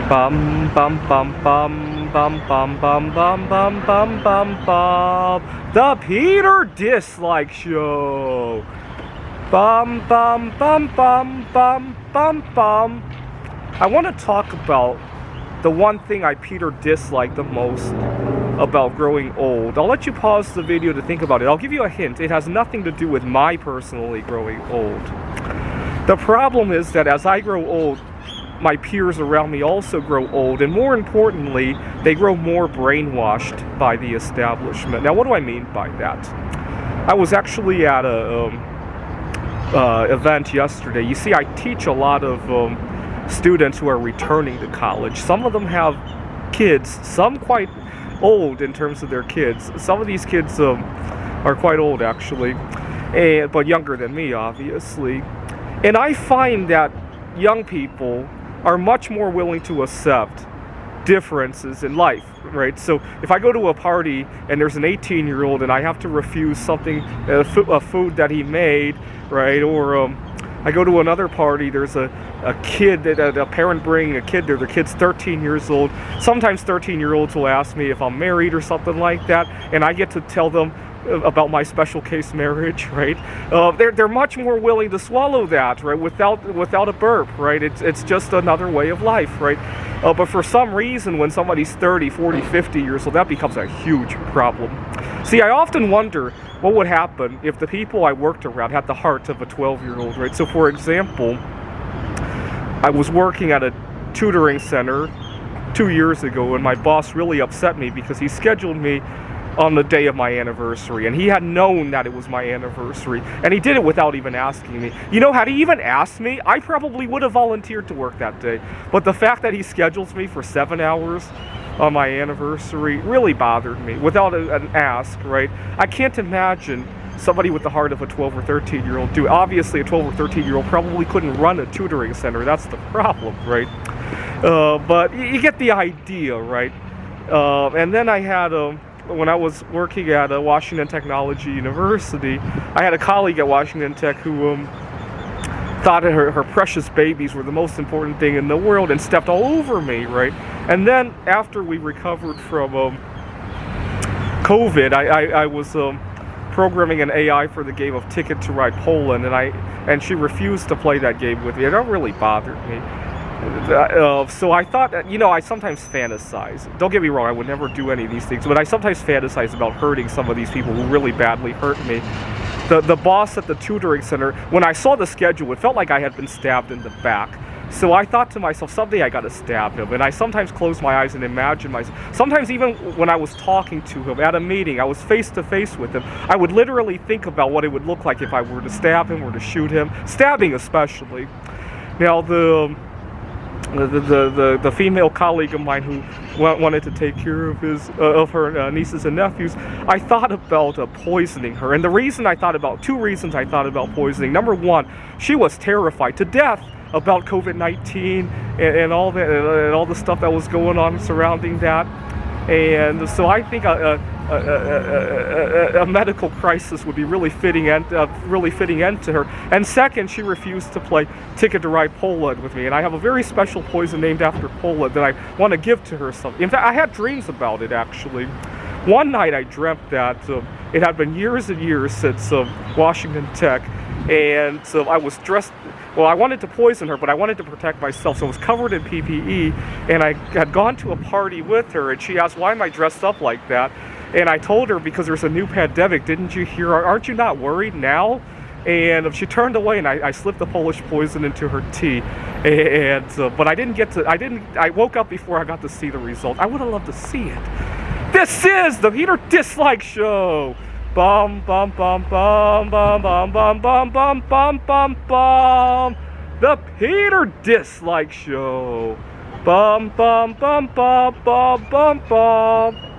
Bum bum bum bum bum bum bum bum bum bum bum bum. The Peter Dislike Show. Bum bum bum bum bum bum bum. I want to talk about the one thing I Peter dislike the most about growing old. I'll let you pause the video to think about it. I'll give you a hint. It has nothing to do with my personally growing old. The problem is that as I grow old, my peers around me also grow old, and more importantly, they grow more brainwashed by the establishment. Now, what do I mean by that? I was actually at a event yesterday. You see, I teach a lot of students who are returning to college. Some of them have kids, some quite old in terms of their kids. Some of these kids are quite old, actually, but younger than me, obviously. And I find that young people are much more willing to accept differences in life, right? So if I go to a party and there's an 18-year-old and I have to refuse something, a food that he made, right? Or I go to another party, there's a kid, a parent bringing a kid there, the kid's 13 years old. Sometimes 13-year-olds will ask me if I'm married or something like that, and I get to tell them about my special case marriage, right? They're much more willing to swallow that, right, without a burp, right? It's just another way of life, right? But for some reason, when somebody's 30, 40, 50 years old, that becomes a huge problem. See, I often wonder what would happen if the people I worked around had the heart of a 12-year-old, right? So, for example, I was working at a tutoring center 2 years ago, and my boss really upset me because he scheduled me on the day of my anniversary, and he had known that it was my anniversary, and he did it without even asking me. You know, had he even asked me, I probably would have volunteered to work that day, but the fact that he schedules me for 7 hours on my anniversary really bothered me, without an ask, right? I can't imagine somebody with the heart of a 12 or 13-year-old do. Obviously, a 12 or 13-year-old probably couldn't run a tutoring center. That's the problem, right? But you get the idea, right? And then I had when I was working at Washington Technology University, I had a colleague at Washington Tech who thought her precious babies were the most important thing in the world and stepped all over me, right? And then after we recovered from COVID, I was programming an AI for the game of Ticket to Ride Poland, and she refused to play that game with me, and that really bothered me. So I thought that, you know, I sometimes fantasize. Don't get me wrong, I would never do any of these things, but I sometimes fantasize about hurting some of these people who really badly hurt me. The boss at the tutoring center, when I saw the schedule, it felt like I had been stabbed in the back. So I thought to myself, someday I gotta stab him. And I sometimes close my eyes and imagine myself. Sometimes even when I was talking to him at a meeting, I was face to face with him, I would literally think about what it would look like if I were to stab him or to shoot him. Stabbing especially. Now the female colleague of mine who wanted to take care of her nieces and nephews, I thought about poisoning her. And the reason I thought about, two reasons I thought about poisoning. Number one, she was terrified to death about COVID-19 and all that, and all the stuff that was going on surrounding that. And so I think a medical crisis would be really fitting end to her. And second, she refused to play Ticket to Ride Poland with me, and I have a very special poison named after Poland that I want to give to her. In fact, I had dreams about it, actually. One night I dreamt that it had been years and years since Washington Tech, and so I was dressed. Well, I wanted to poison her, but I wanted to protect myself, so I was covered in PPE, and I had gone to a party with her, and she asked, why am I dressed up like that? And I told her, because there's a new pandemic, didn't you hear? Aren't you not worried now? And she turned away, and I slipped the Polish poison into her tea. And but I woke up before I got to see the result. I would have loved to see it. This is the Peter Dislike Show. Bum bum bum bum bum bum bum bum bum bum bum bum. The Peter Dislike Show. Bum bum bum bum bum bum bum.